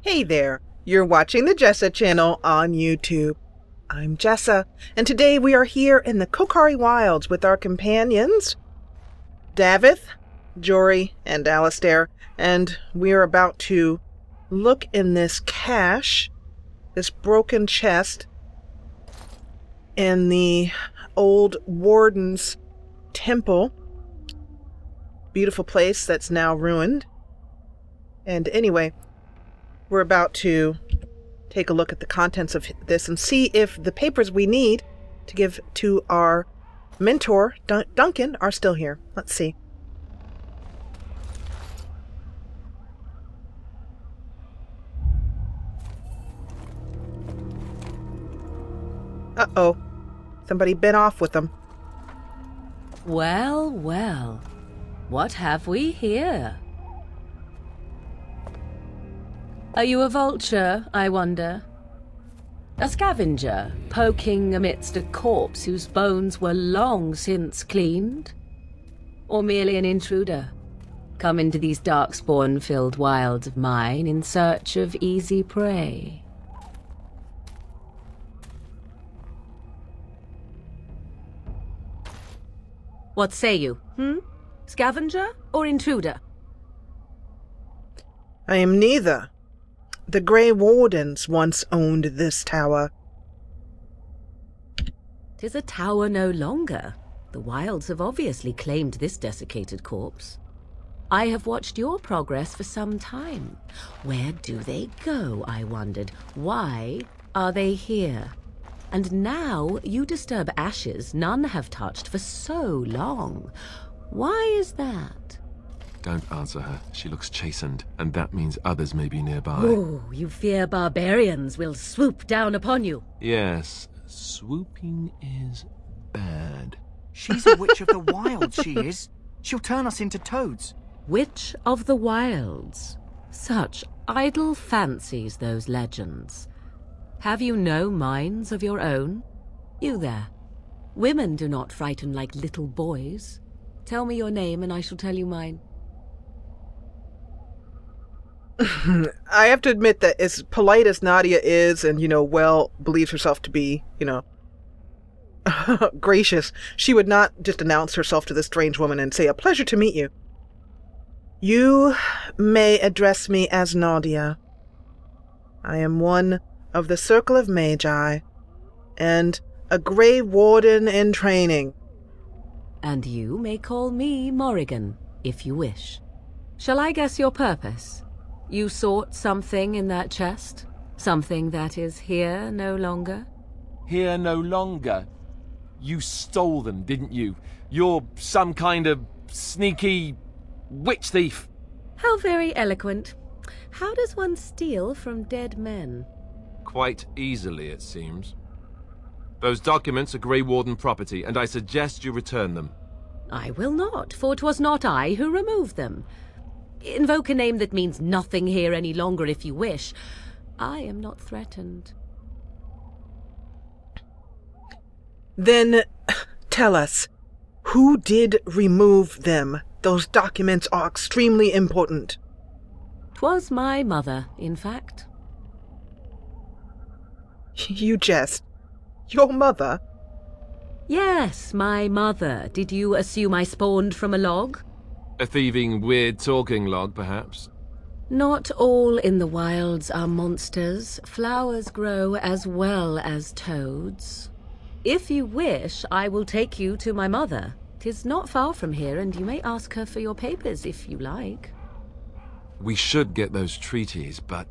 Hey there, you're watching the Jessa Channel on YouTube. I'm Jessa, and today we are here in the Kokari Wilds with our companions, Davith, Jory, and Alistair, and we are about to look in this cache, this broken chest, in the old warden's temple. Beautiful place that's now ruined. And anyway, we're about to take a look at the contents of this and see if the papers we need to give to our mentor, Duncan, are still here. Let's see. Uh-oh. Somebody been off with them. Well, well. What have we here? Are you a vulture, I wonder? A scavenger, poking amidst a corpse whose bones were long since cleaned? Or merely an intruder, come into these darkspawn-filled wilds of mine in search of easy prey? What say you, Scavenger or intruder? I am neither. The Grey Wardens once owned this tower. 'Tis a tower no longer. The wilds have obviously claimed this desiccated corpse. I have watched your progress for some time. Where do they go, I wondered? Why are they here? And now you disturb ashes none have touched for so long. Why is that? Don't answer her. She looks chastened, and that means others may be nearby. Oh, you fear barbarians will swoop down upon you. Yes, swooping is bad. She's a witch of the wilds, she is. She'll turn us into toads. Witch of the wilds. Such idle fancies, those legends. Have you no minds of your own? You there. Women do not frighten like little boys. Tell me your name and I shall tell you mine. I have to admit that as polite as Nadea is and, believes herself to be, gracious, she would not just announce herself to this strange woman and say, "A pleasure to meet you." You may address me as Nadea. I am one of the Circle of Magi, and a Grey Warden in training. And you may call me Morrigan, if you wish. Shall I guess your purpose? You sought something in that chest? Something that is here no longer? Here no longer? You stole them, didn't you? You're some kind of sneaky witch thief. How very eloquent. How does one steal from dead men? Quite easily, it seems. Those documents are Grey Warden property, and I suggest you return them. I will not, for 'twas not I who removed them. Invoke a name that means nothing here any longer if you wish. I am not threatened. Then tell us, who did remove them? Those documents are extremely important. 'Twas my mother, in fact. You jest. Your mother? Yes, my mother. Did you assume I spawned from a log? A thieving, weird-talking log, perhaps? Not all in the wilds are monsters. Flowers grow as well as toads. If you wish, I will take you to my mother. 'Tis not far from here, and you may ask her for your papers if you like. We should get those treaties, but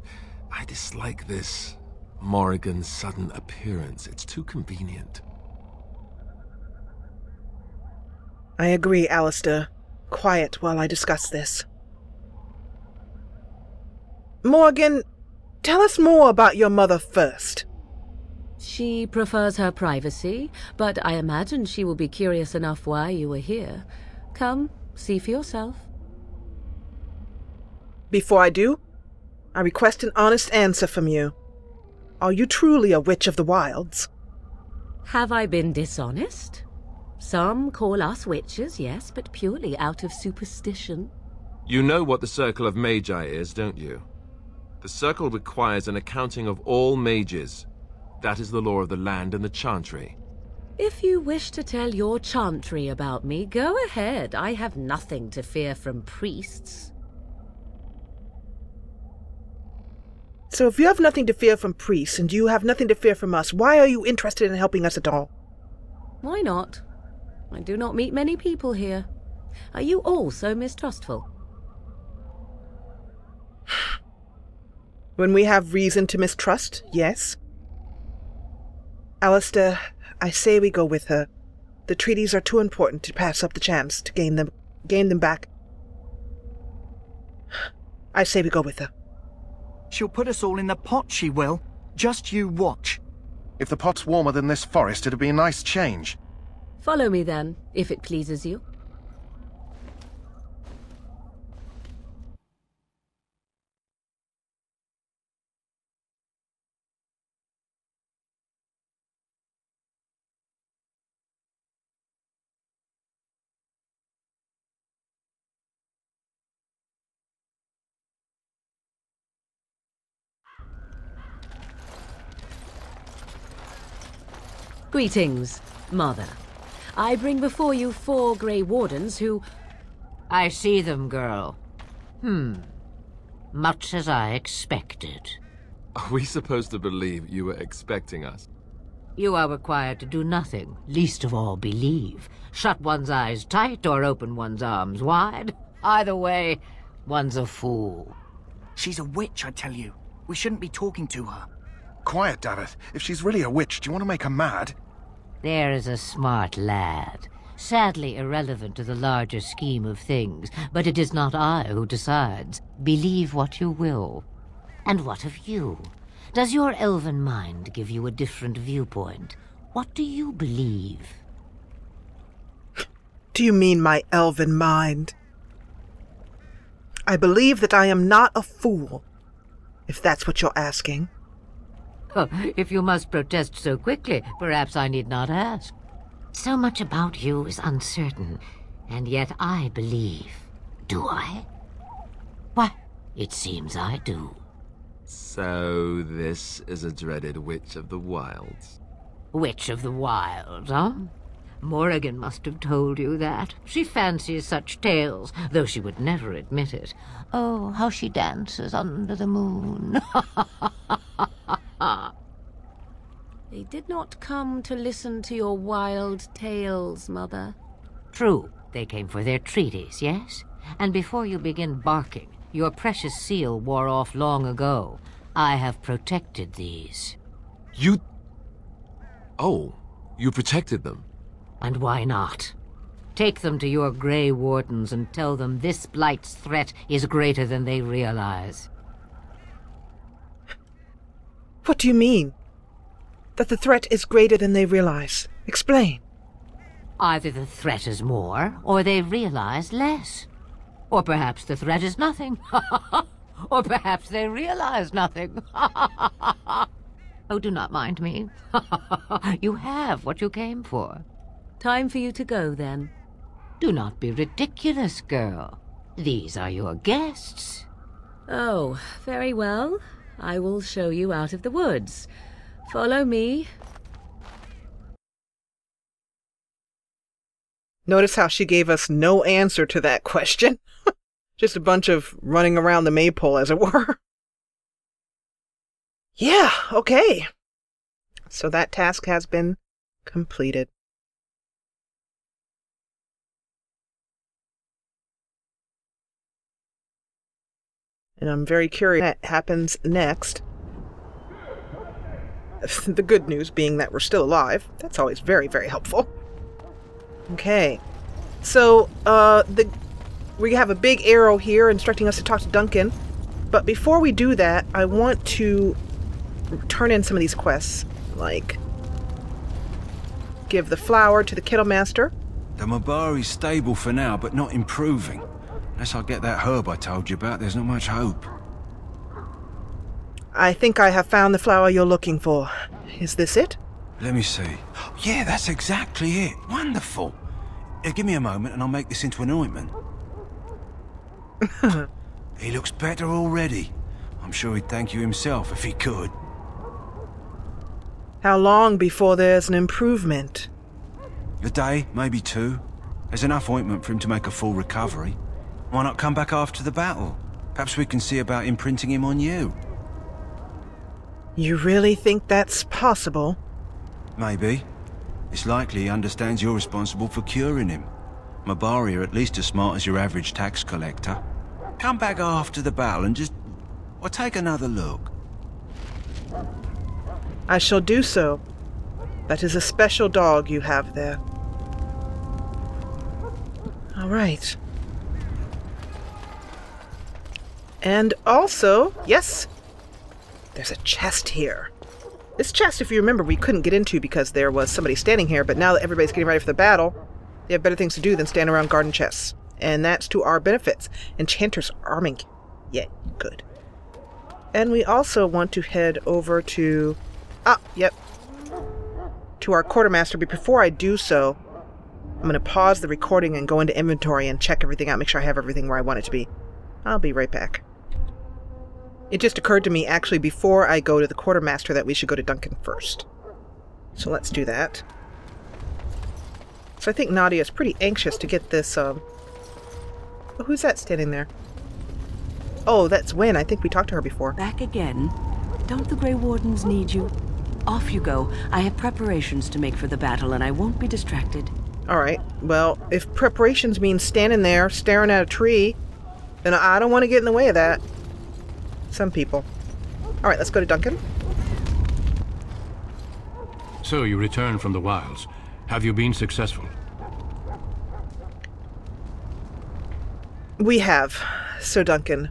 I dislike this Morrigan's sudden appearance. It's too convenient. I agree, Alistair. Quiet while I discuss this. Morgan, tell us more about your mother first. She prefers her privacy, but I imagine she will be curious enough why you are here. Come, see for yourself. Before I do, I request an honest answer from you. Are you truly a witch of the wilds? Have I been dishonest? Some call us witches, yes, but purely out of superstition. You know what the Circle of Magi is, don't you? The circle requires an accounting of all mages. That is the law of the land and the chantry. If you wish to tell your chantry about me, go ahead. I have nothing to fear from priests. So if you have nothing to fear from priests, and you have nothing to fear from us, why are you interested in helping us at all? Why not? I do not meet many people here. Are you all so mistrustful? When we have reason to mistrust, yes. Alistair, I say we go with her. The treaties are too important to pass up the chance to gain them back. I say we go with her. She'll put us all in the pot, she will. Just you watch. If the pot's warmer than this forest, it'd be a nice change. Follow me then, if it pleases you. Greetings, Mother. I bring before you 4 Grey Wardens who... I see them, girl. Much as I expected. Are we supposed to believe you were expecting us? You are required to do nothing, least of all believe. Shut one's eyes tight or open one's arms wide. Either way, one's a fool. She's a witch, I tell you. We shouldn't be talking to her. Quiet, Davith. If she's really a witch, do you want to make her mad? There is a smart lad. Sadly irrelevant to the larger scheme of things, but it is not I who decides. Believe what you will. And what of you? Does your elven mind give you a different viewpoint? What do you believe? Do you mean my elven mind? I believe that I am not a fool, if that's what you're asking. Oh, if you must protest so quickly, perhaps I need not ask. So much about you is uncertain, and yet I believe. Do I? Why, it seems I do. So this is a dreaded Witch of the Wilds. Witch of the Wilds, huh? Morrigan must have told you that. She fancies such tales, though she would never admit it. Oh, how she dances under the moon. They did not come to listen to your wild tales, Mother. True, they came for their treaties, yes? And before you begin barking, your precious seal wore off long ago. I have protected these. You... Oh, you protected them? And why not? Take them to your Grey Wardens and tell them this blight's threat is greater than they realize. What do you mean? That the threat is greater than they realize? Explain. Either the threat is more, or they realize less. Or perhaps the threat is nothing. Or perhaps they realize nothing. Oh, do not mind me. You have what you came for. Time for you to go, then. Do not be ridiculous, girl. These are your guests. Oh, very well. I will show you out of the woods. Follow me. Notice how she gave us no answer to that question. Just a bunch of running around the maypole, as it were. Yeah, okay. So that task has been completed. And I'm very curious what happens next. The good news being that we're still alive. That's always very, very helpful. Okay. So, we have a big arrow here instructing us to talk to Duncan. But before we do that, I want to turn in some of these quests. Like, give the flower to the Kettlemaster. The Mabari's stable for now, but not improving. Unless I get that herb I told you about, there's not much hope. I think I have found the flower you're looking for. Is this it? Let me see. Yeah, that's exactly it. Wonderful. Give me a moment and I'll make this into an ointment. He looks better already. I'm sure he'd thank you himself if he could. How long before there's an improvement? A day, maybe 2. There's enough ointment for him to make a full recovery. Why not come back after the battle? Perhaps we can see about imprinting him on you. You really think that's possible? Maybe. It's likely he understands you're responsible for curing him. Mabari are at least as smart as your average tax collector. Come back after the battle and just... or take another look. I shall do so. That is a special dog you have there. All right. And also, yes, there's a chest here. This chest, if you remember, we couldn't get into because there was somebody standing here, but now that everybody's getting ready for the battle, they have better things to do than stand around guarding chests. And that's to our benefits. Enchanter's arming. Yeah, good. And we also want to head over to... to our quartermaster, but before I do so, I'm going to pause the recording and go into inventory and check everything out, make sure I have everything where I want it to be. I'll be right back. It just occurred to me, actually, before I go to the quartermaster, that we should go to Duncan first. So let's do that. So I think Nadea is pretty anxious to get this, Oh, who's that standing there? Oh, that's Wynn. I think we talked to her before. Back again? Don't the Grey Wardens need you? Off you go. I have preparations to make for the battle, and I won't be distracted. Alright, well, if preparations mean standing there, staring at a tree, then I don't want to get in the way of that. Some people. Alright, let's go to Duncan. So you returned from the wilds. Have you been successful? We have, Sir Duncan.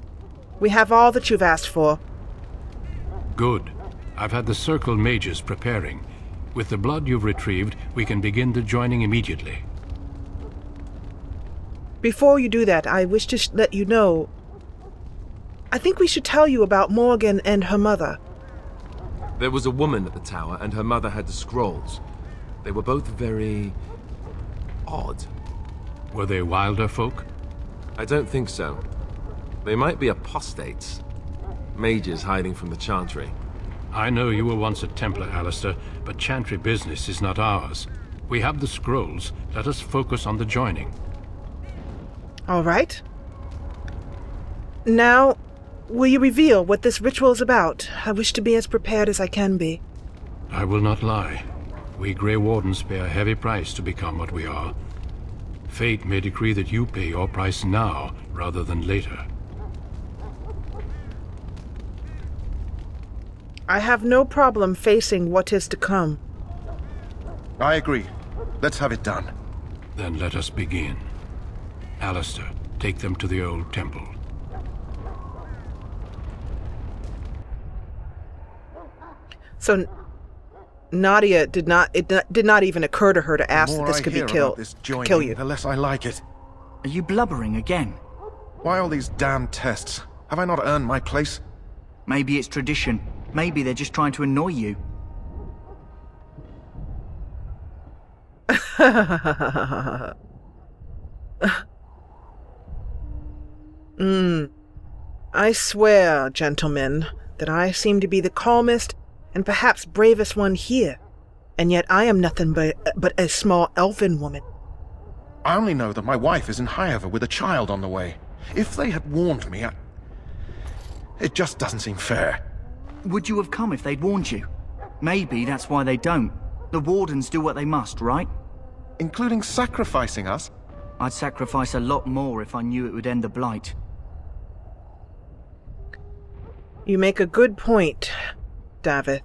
We have all that you've asked for. Good. I've had the Circle mages preparing. With the blood you've retrieved, we can begin the joining immediately. Before you do that, I wish to let you know... I think we should tell you about Morgan and her mother. There was a woman at the tower, and her mother had the scrolls. They were both very... odd. Were they wilder folk? I don't think so. They might be apostates. Mages hiding from the Chantry. I know you were once a Templar, Alistair, but Chantry business is not ours. We have the scrolls. Let us focus on the joining. All right. Now, will you reveal what this ritual is about? I wish to be as prepared as I can be. I will not lie. We Grey Wardens pay a heavy price to become what we are. Fate may decree that you pay your price now, rather than later. I have no problem facing what is to come. I agree. Let's have it done. Then let us begin. Alistair, take them to the old temple. So, Nadea did not even occur to her to ask that this could be killed. Kill you. The less I like it. Are you blubbering again? Why all these damn tests? Have I not earned my place? Maybe it's tradition. Maybe they're just trying to annoy you. I swear, gentlemen, that I seem to be the calmest and perhaps bravest one here, and yet I am nothing but a small elfin woman. I only know that my wife is in Highever with a child on the way. If they had warned me, it just doesn't seem fair. Would you have come if they'd warned you? Maybe that's why they don't. The Wardens do what they must, right? Including sacrificing us? I'd sacrifice a lot more if I knew it would end the Blight. You make a good point, David.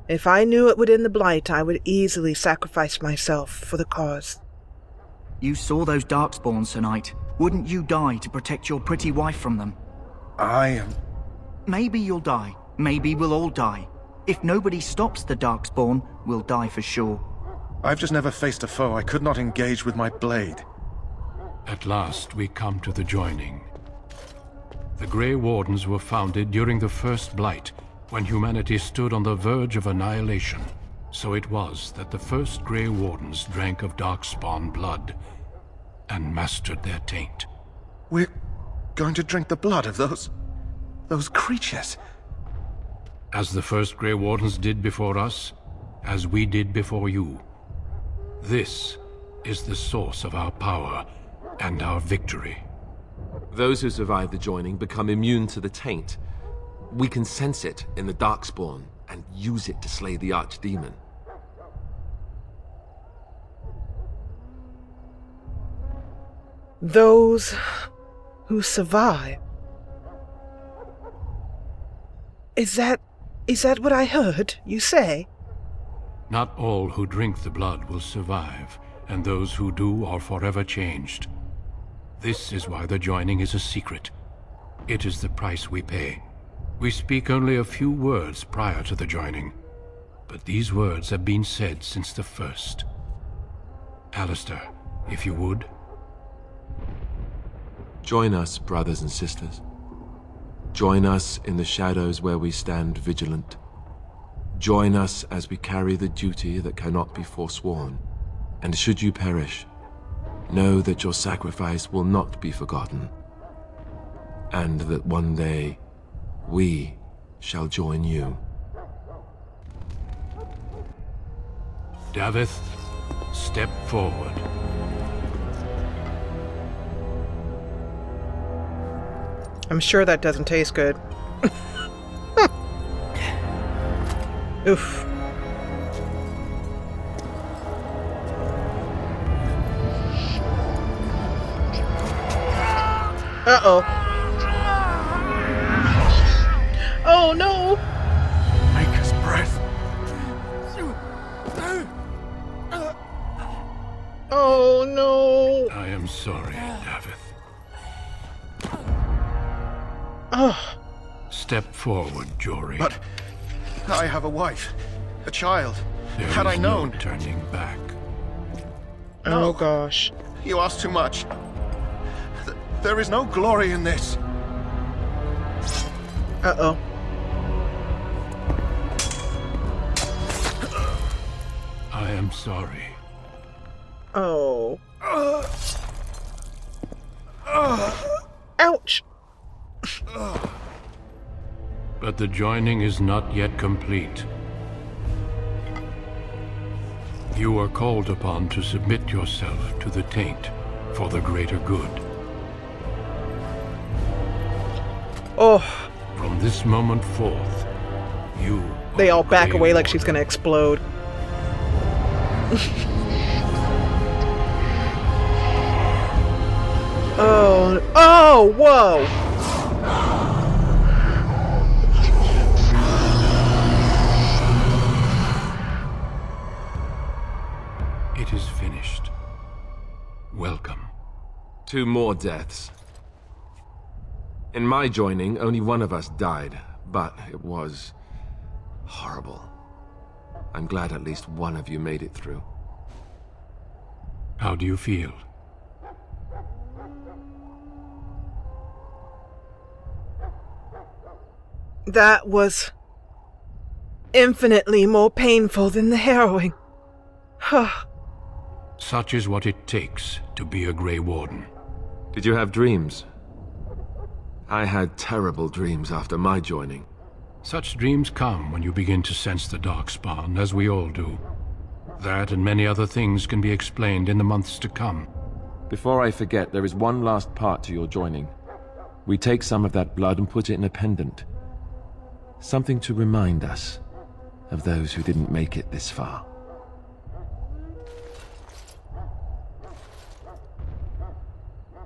If I knew it would end the Blight, I would easily sacrifice myself for the cause. You saw those darkspawns tonight. Wouldn't you die to protect your pretty wife from them? Maybe you'll die. Maybe we'll all die. If nobody stops the darkspawn, we'll die for sure. I've just never faced a foe I could not engage with my blade. At last we come to the joining. The Grey Wardens were founded during the First Blight, when humanity stood on the verge of annihilation. So it was that the first Grey Wardens drank of darkspawn blood and mastered their taint. We're going to drink the blood of those? Those creatures. As the first Grey Wardens did before us, as we did before you. This is the source of our power and our victory. Those who survive the joining become immune to the taint. We can sense it in the darkspawn and use it to slay the archdemon. Those who survive. Is that what I heard you say? Not all who drink the blood will survive, and those who do are forever changed. This is why the joining is a secret. It is the price we pay. We speak only a few words prior to the joining, but these words have been said since the first. Alistair, if you would. Join us, brothers and sisters. Join us in the shadows where we stand vigilant. Join us as we carry the duty that cannot be forsworn. And should you perish, know that your sacrifice will not be forgotten, and that one day we shall join you. Davith, step forward. I'm sure that doesn't taste good. Oof. Uh-oh. Oh, no! Maker's breath. Oh, no! I am sorry, Davith. Oh. Step forward, Jory. But I have a wife, a child. There Had I is known... no turning back. Oh, gosh. You ask too much. There is no glory in this. Uh-oh. I am sorry. Oh. Ouch. But the joining is not yet complete. You are called upon to submit yourself to the taint for the greater good. Oh. From this moment forth, you... They all back Grey away like Warden. she's gonna explode. Oh. Oh, whoa! It is finished. Welcome. 2 more deaths. In my joining, only one of us died, but it was horrible. I'm glad at least one of you made it through. How do you feel? That was infinitely more painful than the harrowing. Such is what it takes to be a Grey Warden. Did you have dreams? I had terrible dreams after my joining. Such dreams come when you begin to sense the darkspawn, as we all do. That and many other things can be explained in the months to come. Before I forget, there is one last part to your joining. We take some of that blood and put it in a pendant. Something to remind us of those who didn't make it this far.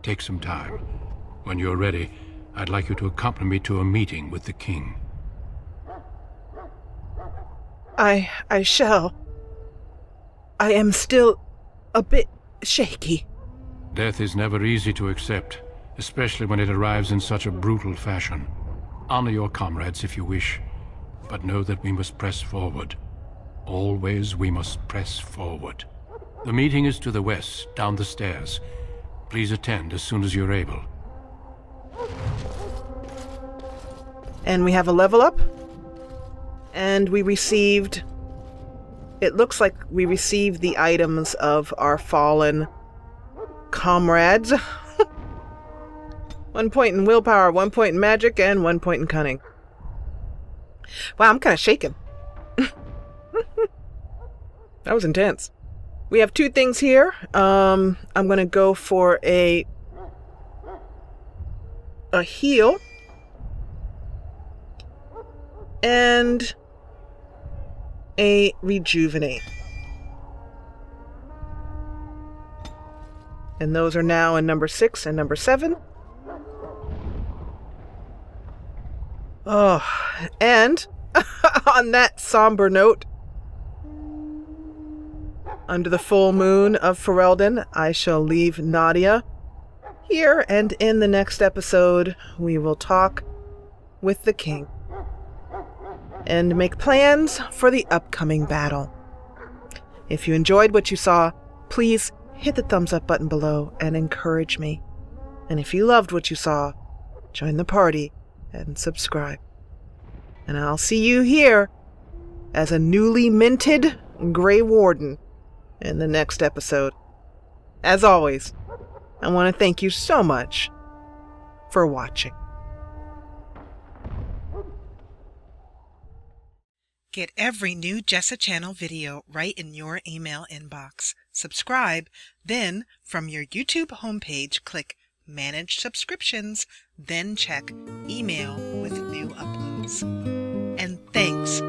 Take some time. When you're ready, I'd like you to accompany me to a meeting with the king. I shall. I am still a bit shaky. Death is never easy to accept, especially when it arrives in such a brutal fashion. Honor your comrades if you wish, but know that we must press forward. Always we must press forward. The meeting is to the west, down the stairs. Please attend as soon as you're able. And we have a level up. And we received... It looks like we received the items of our fallen comrades. 1 point in willpower, 1 point in magic, and 1 point in cunning. Wow, I'm kind of shaken. That was intense. We have 2 things here. I'm going to go for a heal and a rejuvenate. And those are now in number 6 and number 7. Oh, and on that somber note, under the full moon of Ferelden, I shall leave Nadea here, and in the next episode, we will talk with the king and make plans for the upcoming battle. If you enjoyed what you saw, please hit the thumbs up button below and encourage me. And if you loved what you saw, join the party and subscribe. And I'll see you here as a newly minted Grey Warden in the next episode. As always, I want to thank you so much for watching. Get every new Jessa Channel video right in your email inbox. Subscribe, then from your YouTube homepage, click Manage Subscriptions, then check Email with new uploads. And thanks